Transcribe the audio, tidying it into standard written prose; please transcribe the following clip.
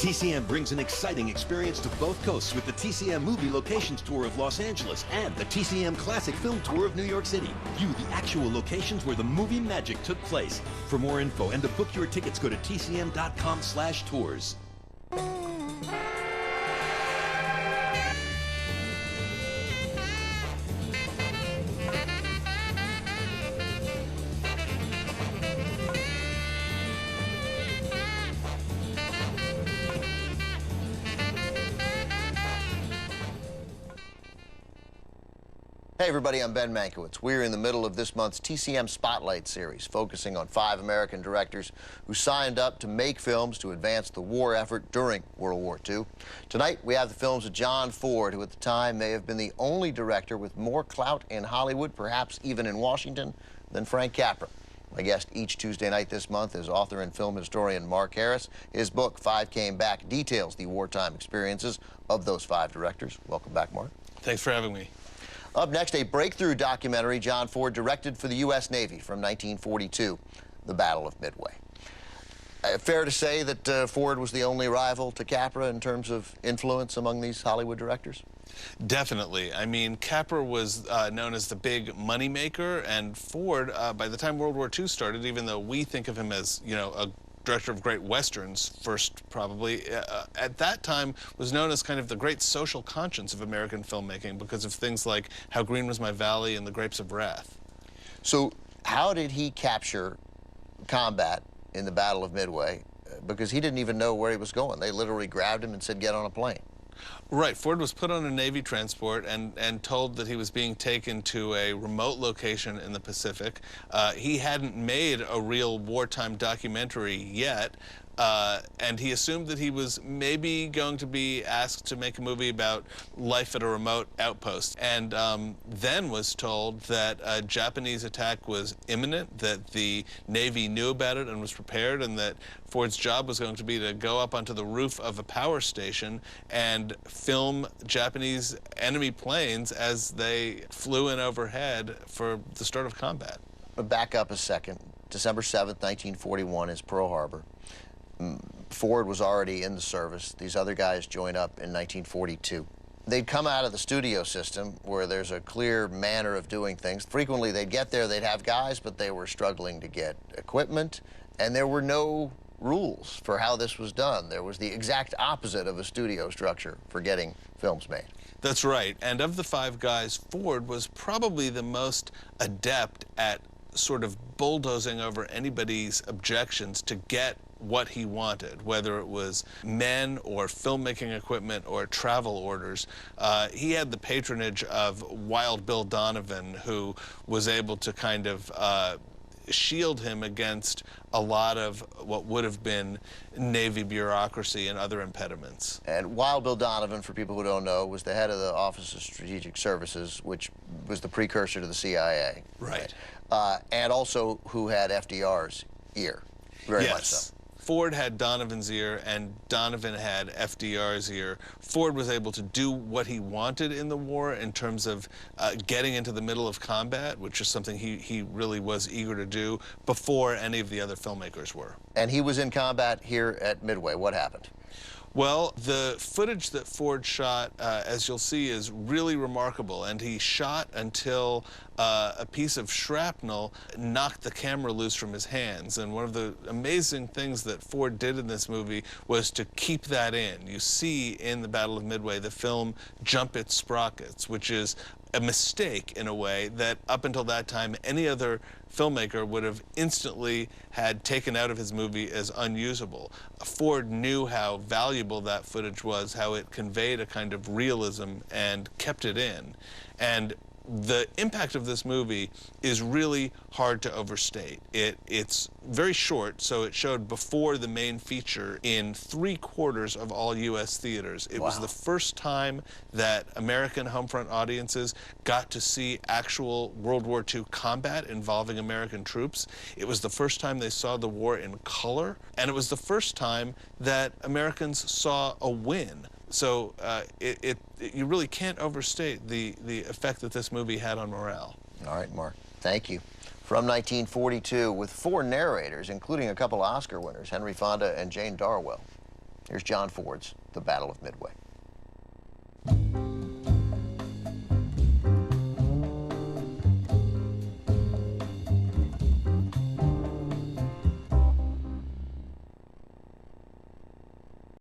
TCM brings an exciting experience to both coasts with the TCM Movie Locations Tour of Los Angeles and the TCM Classic Film Tour of New York City. View the actual locations where the movie magic took place. For more info and to book your tickets, go to tcm.com/tours. Hey everybody, I'm Ben Mankiewicz. We're in the middle of this month's TCM Spotlight series, focusing on 5 American directors who signed up to make films to advance the war effort during World War II. Tonight, we have the films of John Ford, who at the time may have been the only director with more clout in Hollywood, perhaps even in Washington, than Frank Capra. My guest each Tuesday night this month is author and film historian Mark Harris. His book, 5 Came Back, details the wartime experiences of those 5 directors. Welcome back, Mark. Thanks for having me. Up next, a breakthrough documentary John Ford directed for the U.S. Navy from 1942, The Battle of Midway. Fair to say that Ford was the only rival to Capra in terms of influence among these Hollywood directors? Definitely. I mean, Capra was known as the big moneymaker, and Ford, by the time World War II started, even though we think of him as, you know, a director of great westerns first, probably, at that time was known as kind of the great social conscience of American filmmaking because of things like How Green Was My Valley and The Grapes of Wrath. So how did he capture combat in the Battle of Midway? Because he didn't even know where he was going. They literally grabbed him and said, get on a plane. Right. Ford was put on a Navy transport and told that he was being taken to a remote location in the Pacific. He hadn't made a real wartime documentary yet, and he assumed that he was maybe going to be asked to make a movie about life at a remote outpost, and then was told that a Japanese attack was imminent, that the Navy knew about it and was prepared, and that Ford's job was going to be to go up onto the roof of a power station and film Japanese enemy planes as they flew in overhead for the start of combat. Back up a second. December 7th, 1941 is Pearl Harbor. Ford was already in the service. These other guys joined up in 1942. They'd come out of the studio system where there's a clear manner of doing things. Frequently, they'd get there, they'd have guys, but they were struggling to get equipment, and there were no rules for how this was done. There was the exact opposite of a studio structure for getting films made. That's right. And of the 5 guys, Ford was probably the most adept at sort of bulldozing over anybody's objections to get what he wanted, whether it was men or filmmaking equipment or travel orders. He had the patronage of Wild Bill Donovan, who was able to kind of shield him against a lot of what would have been Navy bureaucracy and other impediments. And Wild Bill Donovan, for people who don't know, was the head of the Office of Strategic Services, which was the precursor to the CIA. Right. And also who had FDR's ear, very much so. Ford had Donovan's ear, and Donovan had FDR's ear. Ford was able to do what he wanted in the war in terms of getting into the middle of combat, which is something he really was eager to do before any of the other filmmakers were. And he was in combat here at Midway. What happened? Well, the footage that Ford shot, as you'll see, is really remarkable, and he shot until a piece of shrapnel knocked the camera loose from his hands. And one of the amazing things that Ford did in this movie was to keep that in. You see in the Battle of Midway the film jump its sprockets, which is a mistake in a way that up until that time any other filmmaker would have instantly had taken out of his movie as unusable. Ford knew how valuable that footage was, how it conveyed a kind of realism and kept it in. And the impact of this movie is really hard to overstate. It's very short, so it showed before the main feature in 3/4 of all U.S. theaters. It was the first time that American homefront audiences got to see actual World War II combat involving American troops. It was the first time they saw the war in color, and it was the first time that Americans saw a win. So you really can't overstate the effect that this movie had on morale. All right, Mark. Thank you. From 1942, with 4 narrators, including a couple Oscar winners, Henry Fonda and Jane Darwell. Here's John Ford's The Battle of Midway.